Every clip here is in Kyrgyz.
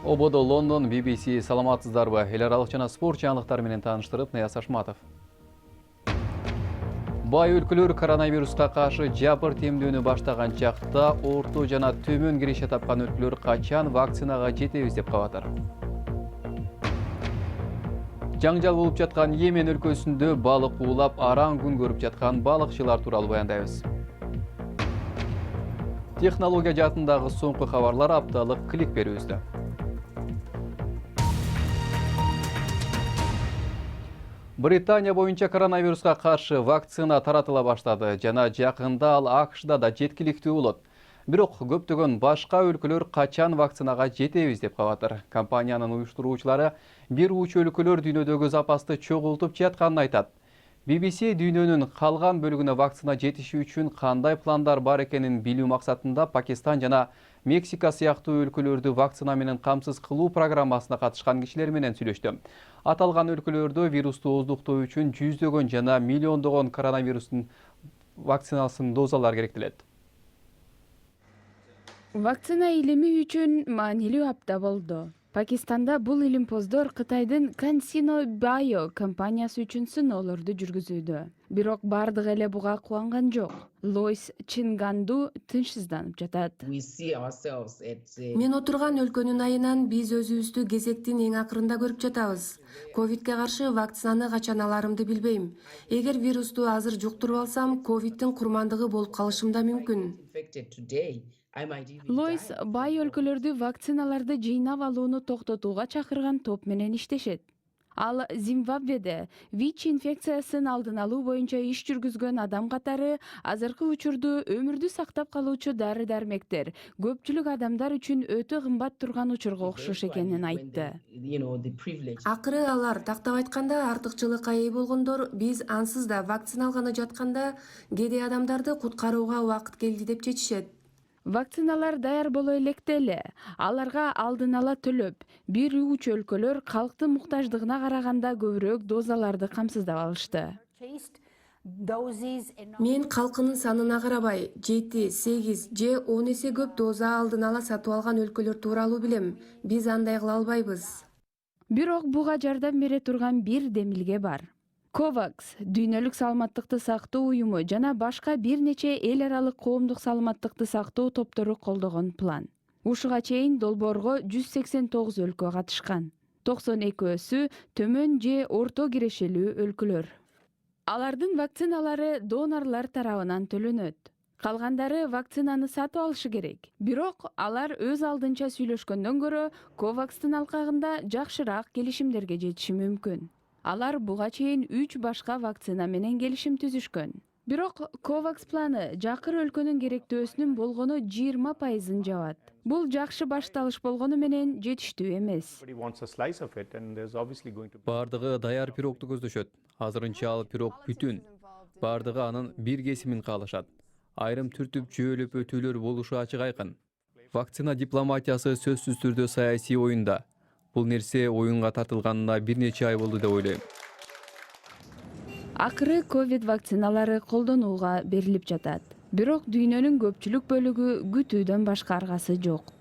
Ободо Лондон, BBC саламатсыздарбы. Эл аралык жана спорт жаңылыктары менен тааныштырып, Наяз Ашматов. Бай өлкөлөр коронавируска каршы жапыр темдөөнү баштаган чакта орто жана төмөн киреше тапкан өлкөлөр качан вакцинага жетебиз деп кабатыр. Жаңжал болуп жаткан Йемен өлкөсүндө балык уулап араң күн көрүп жаткан балыкчылар тууралуу баяндайбыз. Технология жаатындагы соңку кабарлар апталык клик берүүбүздө. Британия боюнча коронавируска каршы вакцина таратыла баштады. Жана жакында ал АКШда да жеткиликтүү болот. Бирок көптөгөн башка өлкөлөр качан вакцинага жетебиз деп кабатыр. Компаниянын уюштуруучулары бир уч өлкөлөр дүйнөдөгү запасты чогултуп жатканын айтат. BBC дүйнөнүн калган бөлүгүнө вакцина жетиши үчүн кандай пландар бар экенин билүү максатында Пакистан жана Мексика сыяктуу өлкөлөрдү вакцина менен камсыз кылуу программасына катышкан кишилер менен сүйлөштү. Аталган өлкөлөрдө вирусту ооздуктоо үчүн жүздөгөн жана миллиондогон коронавирустун вакцинасын дозалар керектелет. Вакцина илими үчүн маанилүү апта болду. Пакистанда бул илимпоздор Кытайдын CanSino Bio компаниясы үчүн сыноолорду жүргүзүүдө. Бирок бардыгы эле буга кубанган жок. Лойс Чинганду тынчсызданып жатат. Мен отурган өлкөнүн айынан биз өзүбүздү кезектин эң акырында көрүп жатабыз. Ковидке каршы вакцинаны качан аларымды билбейм. Эгер вирусту азыр жуктуруп алсам, ковидтин курмандыгы болуп калышым да мүмкүн. Лойс бай өлкөлөрдү вакциналарды жыйнап алууну токтотууга чакырган топ менен иштешет. Ал Зимбабведе ВИЧ инфекциясын алдын алуу боюнча иш жүргүзгөн адам катары азыркы учурду өмүрдү сактап калуучу дары-дармектер көпчүлүк адамдар үчүн өтө кымбат турган учурга окшош экенин айтты. Акыры алар тактап айтканда артыкчылыкка ээ болгондор биз ансыз да вакцина алганы жатканда кедей адамдарды куткарууга убакыт келди деп чечишет. Вакциналар даяр боло электе эле аларга алдын ала төлөп, бир уч өлкөлөр калктын муктаждыгына караганда көбүрөөк дозаларды камсыздап алышты. Мен калкынын санына карабай 7, 8 же 10 эсе көп доза алдын ала сатып алган өлкөлөр тууралуу билем. Биз андай кыла албайбыз. Бирок буга жардам бере турган бир демилге бар. COVAX дүйнөлүк саламаттыкты сактоо уюму жана башка бир нече эл аралык коомдук саламаттыкты сактоо топтору колдогон план. Ушуга чейин долбоорго 189 өлкө катышкан. 92-сү төмөн же орто кирешелүү өлкөлөр. Алардын вакциналары донорлар тарабынан төлөнөт. Калгандары вакцинаны сатып алышы керек. Бирок алар өз алдынча сүйлөшкөндөн көрө COVAXтын алкагында жакшыраак келишимдерге жетиши мүмкүн. Алар буга чейин 3 башка вакцина менен келишим түзүшкөн. Бирок COVAX планы жакыр өлкөнүн керектөөсүнүн болгону 20%-ын жабат. Бул жакшы башталыш болгону менен жетиштүү эмес. Бардыгы даяр пирогду көздөшөт. Азырынча ал пирог бүтүн. Бардыгы анын бир кесимин каалашат. Айрым түртүп жөөлөп өтүүлөр болушу ачык айкын. Вакцина дипломатиясы сөзсүз түрдө саясий оюнда. Бул нерсе оюнга тартылганына бир нече ай болду деп ойлойм. Акыры ковид вакциналары колдонууга берилип жатат. Бирок дүйнөнүн көпчүлүк бөлүгү күтүүдөн башка аргасы жок.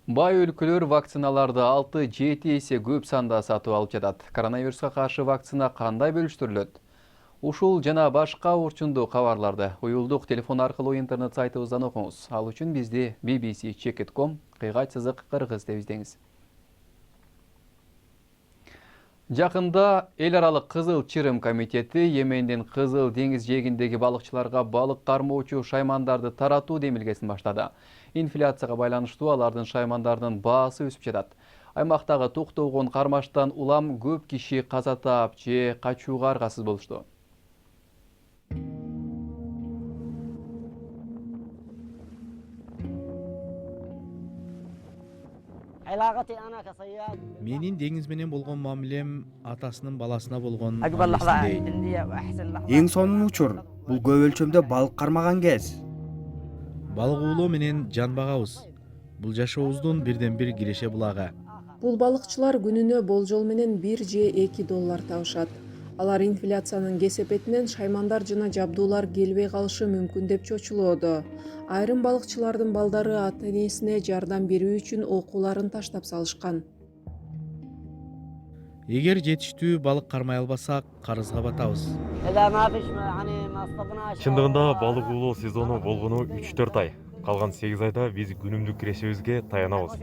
Бай өлкөлөр вакциналарды 6-7 эсе көп санда сатып алып жатат. Коронавируска каршы вакцина кандай бөлүштүрүлөт? Ушул жана башка орчундуу кабарларды уюлдук телефон аркылуу интернет сайтыбыздан окуңуз. Ал үчүн бизди bbc.com /кыргыз деп издеңиз. Жакында эл аралык кызыл чырым комитети Йемендин Кызыл деңиз жээгиндеги балыкчыларга балык кармоочу шаймандарды таратуу демилгесин баштады. Инфляцияга байланыштуу алардын шаймандардын баасы өсүп жатат. Аймактагы токтогон кармаштан улам көп киши каза таап же качууга аргасыз болушту. Менин деңиз менен болгон мамилем атасынын баласына болгон Эң сонун учур. Бул көп өлчөмдө балык кармаган кез. балык уулоо менен жан багабыз. Бул жашообуздун бирден бир киреше булагы. Бул балыкчылар күнүнө болжол менен $1 же $2 табышат. Алар инфляциянын кесепетинен шаймандар жана жабдуулар келбей калышы мүмкүн деп чочулоодо. Айрым балыкчылардын балдары ата-энесине жардам берүү үчүн окууларын таштап салышкан. Эгер жетиштүү балык кармай албасак, карызга батабыз. Чындыгында балык уулоо сезону болгону 3-4 ай. Калган 8 айда биз күнүмдүк кирешибизге таянабыз.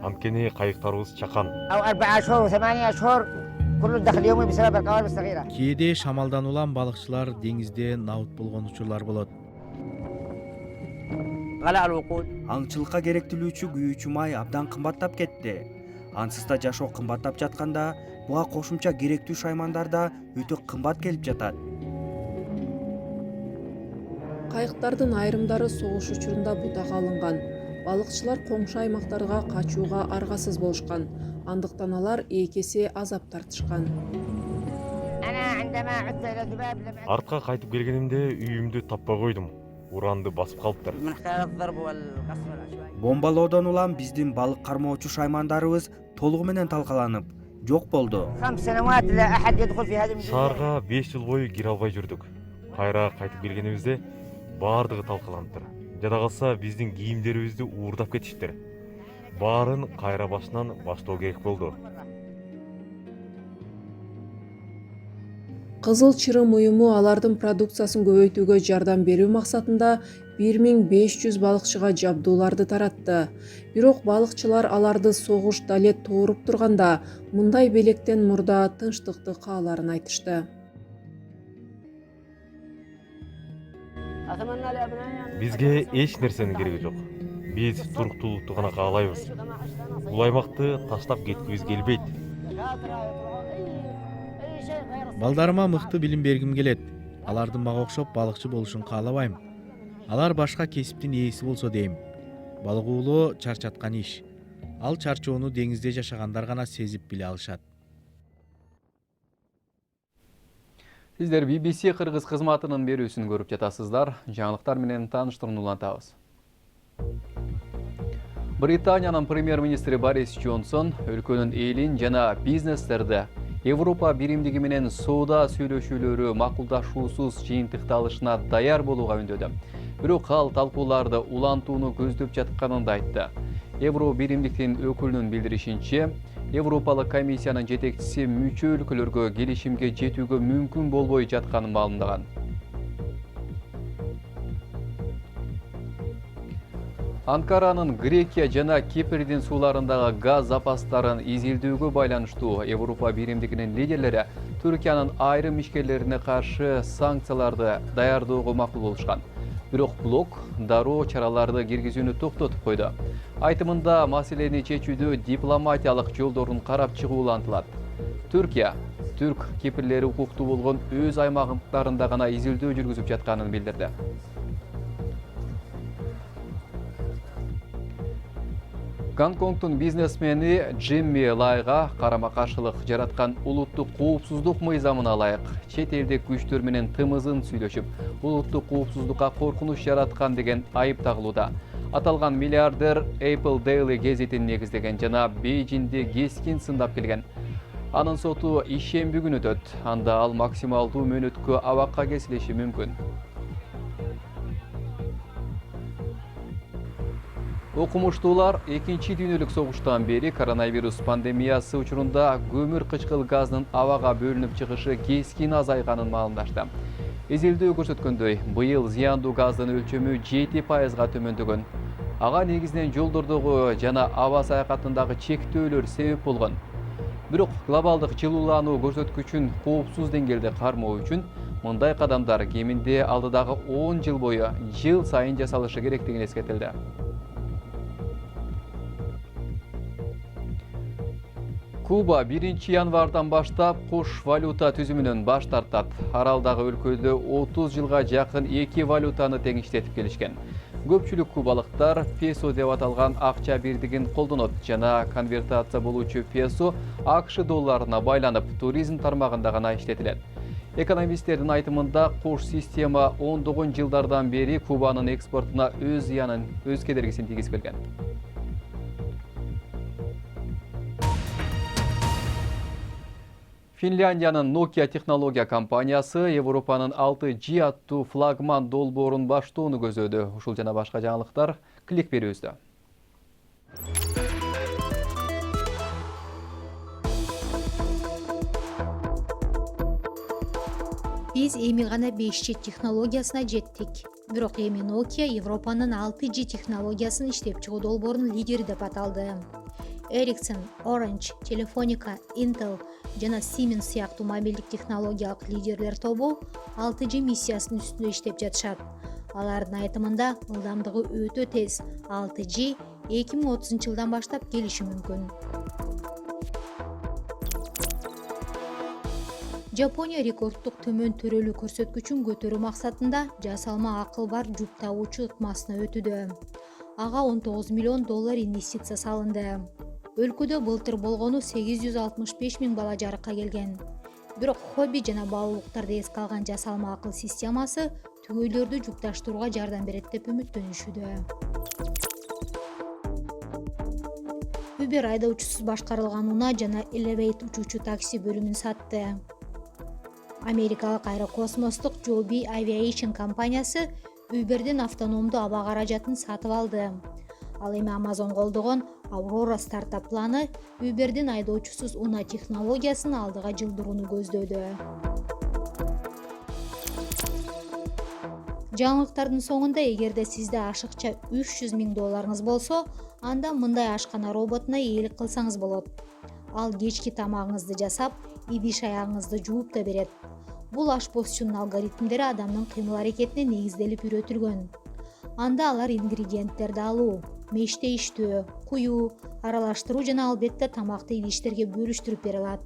Анткени кайыктарыбыз чакан. Кээде шамалдан улам балыкчылар деңизде наут болгон учурлар болот. Аңчылыкка керектелүүчү күйүүчү май абдан кымбаттап кетти. Ансыз да жашоо кымбаттап жатканда, буга кошумча керектүү шаймандар да өтө кымбат келип жатат. Кайыктардын айрымдары согуш учурунда бутага алынган. Балыкчылар коңшу аймактарга качууга аргасыз болушкан. Андыктан алар эки азап тартышкан. Артка кайтып келгенимде үйүмдү таппай койдум. Уранды басып калыптыр. Бомбалоодон улам биздин балык кармоочу шаймандарыбыз толугу менен талкаланып, жок болду. Шаарга 5 жыл бою кире албай жүрдүк. Кайра кайтып келгенибизде баардыгы талкаланыптыр. Жада калса биздин кийимдерибизди уурдап кетиштир. Баарын кайра башынан баштоо керек болду. Кызыл чырым уюму алардын продукциясын көбөйтүүгө жардам берүү максатында 1500 балыкчыга жабдууларды таратты. Бирок балыкчылар аларды согуш далет тууруп турганда, мындай белектен мурда тынчтыкты кааларын айтышты. Бизге эч нерсенин кереги жок. Биз туруктуулукту гана каалайбыз. Бул аймакты таштап кеткибиз келбейт. Балдарыма мыкты билим бергим келет. Алардын мага окшоп балыкчы болушун каалабайм. Алар башка кесиптин ээси болсо дейм. Балык уулоо чарчаткан иш. Ал чарчоону деңизде жашагандар гана сезип биле алышат. Сиздер BBC кыргыз кызматынын берүүсүн көрүп жатасыздар. Жаңылыктар менен тааныштырууну улантабыз. Британиянын премьер-министри Борис Джонсон өлкөнүн элин жана бизнестерди Европа биримдиги менен соода сүйлөшүүлөрү макулдашуусуз жыйынтыкталышына даяр болууга үндөдү. Бирок ал талкууларды улантууну көздөп жатканын да айтты. Евро биримдиктин өкүлүнүн билдиришинче, Европалык комиссиянын жетекчиси мүчө өлкөлөргө келишимге жетүүгө мүмкүн болбой жатканын маалымдаган. Анкаранын Грекия жана Кипрдин сууларындагы газ запастарын изилдөөгө байланыштуу Европа биримдигинин лидерлери Түркиянын айрым ишкерлерине каршы санкцияларды даярдоого макул болушкан. Бирок блок дароо чараларды киргизүүнү токтотуп койду. Айтымында маселени чечүүдө дипломатиялык жолдорун карап чыгуу улантылат. Түркия түрк кипрлери укуктуу болгон өз аймактарында гана изилдөө жүргүзүп жатканын билдирди. Гонконгтун бизнесмени Джимми Лайга карама-каршылык жараткан улуттук коопсуздук мыйзамына ылайык чет элдик күчтөр менен тымызын сүйлөшүп, улуттук коопсуздукка коркунуч жараткан деген айып тагылууда. Аталган миллиардер Apple Daily гезитин негиздеген жана Бейжиңди кескин сындап келген. Анын соту ишемби күнү өтөт. Анда ал максималдуу мөөнөткө абакка кесилиши мүмкүн. Окумуштуулар 2-дүйнөлүк согуштан бери коронавирус пандемиясы учурунда көмүр кычкыл газынын абага бөлүнүп чыгышы кескин азайганын маалымдашты. Изилдөө көрсөткөндөй, быйыл зыяндуу газдын өлчөмү 7%га төмөндөгөн. Ага негизинен жолдордогу жана аба саякатындагы чектөөлөр себеп болгон. Бирок глобалдык жылуулануу көрсөткүчүн коопсуз деңгээлде кармоо үчүн мындай кадамдар кеминде алдыдагы 10 жыл бою жыл сайын жасалышы керектигин эскертилди. Куба 1 январдан баштап кош валюта түзүмүнөн баш тартат. Аралдагы өлкөдө 30 жылга жакын 2 валютаны тең иштетип келишкен. Көпчүлүк кубалыктар песо деп аталган акча бирдигин колдонот жана конвертация болуучу песо АКШ долларына байланып, туризм тармагында гана иштетилет. Экономисттердин айтымында кош система 10 жылдардан бери Кубанын экспортуна өз зыянын, өз кедергисин тийгизип келген. Финляндиянын Nokia технология компаниясы Европанын 6G аттуу флагман долбоорун баштоону көзөдү. Ушул жана башка жаңылыктар клик берүүбүздө. Биз эми гана 5G технологиясына жеттик. Бирок эми Nokia Европанын 6G технологиясын иштеп чыгуу долбоорунун лидери деп аталды. Ericsson, Orange, Telefonica, Intel жана Siemens сыяктуу мобилдик технологиялык лидерлер тобу 6G миссиясынын үстүндө иштеп жатышат. Алардын айтымында ылдамдыгы өтө тез 6G 2030-жылдан баштап келиши мүмкүн. Жапония рекордтук төмөн төрөлүү көрсөткүчүн көтөрүү максатында жасалма акыл бар жуп табуучу ыкмасына өтүүдө. Ага $19 миллион инвестиция салынды. Өлкөдө былтыр болгону 865 000 бала жарыкка келген. Бирок хобби жана баалуулуктарды эске алган жасалма акыл системасы түгөйлөрдү жупташтырууга жардам берет деп үмүттөнүшүүдө. Uber айдоочусуз башкарылган унаа жана Elevate учуучу такси бөлүмүн сатты. Америкалык аэрокосмостук Joby Aviation компаниясы Uber'дин автономдуу аба каражатын сатып алды. Ал эми Amazon колдогон Aurora стартап планы Uber'дин айдоочусуз унаа технологиясын алдыга жылдырууну көздөдө. Жаңылыктардын соңунда эгерде сизде ашыкча $300 000 болсо, анда мындай ашкана роботуна ээлик кылсаңыз болот. Ал кечки тамагыңызды жасап, идиш аягыңызды жууп да берет. Бул ашпозчунун алгоритмдери адамдын кыймыл-аракетине негизделип үйрөтүлгөн. Анда алар ингредиенттерди алуу, меште иштөө, куюу, аралаштыруу жана албетте тамакты идиштерге бөлүштүрүп бере алат.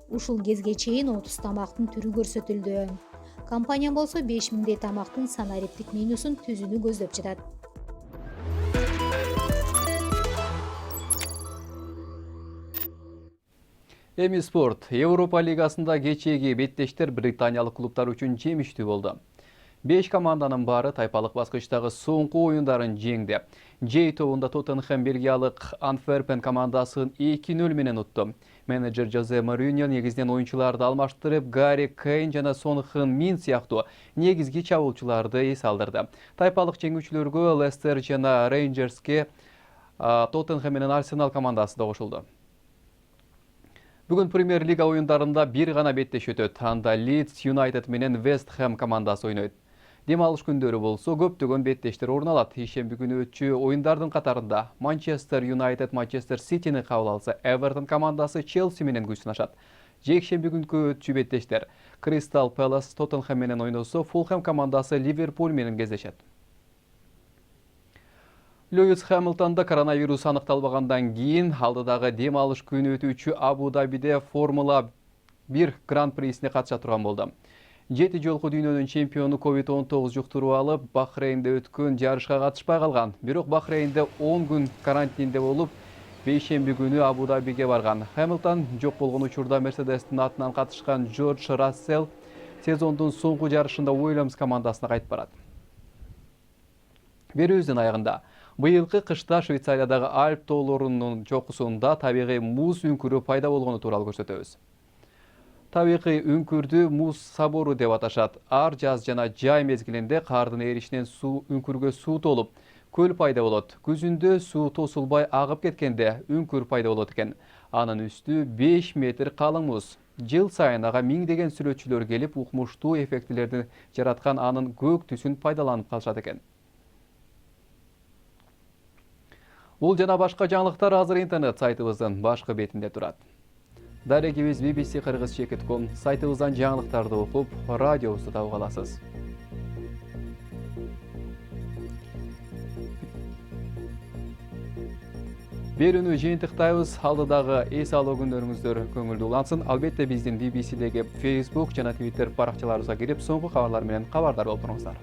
Ушул кезге чейин 30 тамактын түрү көрсөтүлдү. Компания болсо 5000 тамактын санариптик менюсун түзүүнү көздөп жатат. Эми спорт. Европа лигасында кечээги беттештер британиялык клубтар үчүн жемиштүү болду. 5 команданын баары тайпалык баскычтагы соңку оюндарын жеңди. J тобунда Тоттенхэм бельгиялык Антверпен командасын 2-0 менен утту. Менеджер Жозе Мourinho негизинен оюнчуларды алмаштырып, Гарри Кейн жана Сон Хын Мин сыяктуу негизги чабуулчуларды эс алдырды. Тайпалык жеңүүчүлөргө Лестер жана Рейнджерске Тоттенхэм менен Арсенал командасы да кошулду. Бүгүн Премьер Лига оюндарында бир гана беттеш өтөт. Анда Leeds United менен West Ham командасы ойнойт. Дем алыш күндөрү болсо көптөгөн беттештер орун алат. Ишемби күнү өтчү оюндардын катарында Манчестер Юнайтед Манчестер Ситини кабыл алса, Эвертон командасы Челси менен күч сынашат. Жекшемби күнкү өтчү беттештер Кристал Пэлас Тоттенхэм менен ойносо, Фулхэм командасы Ливерпуль менен кездешет. Льюис Хэмилтонда коронавирус аныкталбагандан кийин алдыдагы дем алыш күнү өтүүчү Абу-Дабиде Формула 1 гран-присине катыша турган болду. 7 жолку дүйнөнүн чемпиону COVID-19 жуктуруп алып, Бахрейнде өткөн жарышка катышпай калган. Бирок Бахрейнде 10 күн карантинде болуп, бейшемби күнү Абу-Дабиге барган. Хэмилтон жок болгон учурда Мерседестин атынан катышкан Джордж Рассел сезондун соңку жарышында Уильямс командасына кайтып барат. Берүүбүздүн аягында быйылкы кышта Швейцариядагы Альп тоолорунун чокусунда табигый муз үңкүрү пайда болгону тууралуу көрсөтөбүз. Табигый үңкүрдү муз собору деп аташат. Ар жаз жана жай мезгилинде кардын эришинен үңкүргө суу толуп, көл пайда болот. Күзүндө суу тосулбай агып кеткенде үңкүр пайда болот экен. Анын үстү 5 метр калың муз. Жыл сайын ага миңдеген сүрөтчүлөр келип, укмуштуу эффектилерди жараткан анын көк түсүн пайдаланып калышат экен. Бул жана башка жаңылыктар азыр интернет сайтыбыздын башкы бетинде турат. Дарегибиз bbc-kыргыз.com сайтыбыздан жаңылыктарды окуп, радиобузду табып аласыз. Берүүнү жыйынтыктайбыз. Алдыдагы эс алуу күндөрүңүздөр көңүлдүү улансын. Албетте биздин BBC'деги Facebook жана Twitter баракчаларыбызга кирип, соңку кабарлар менен кабардар болуп туруңуздар.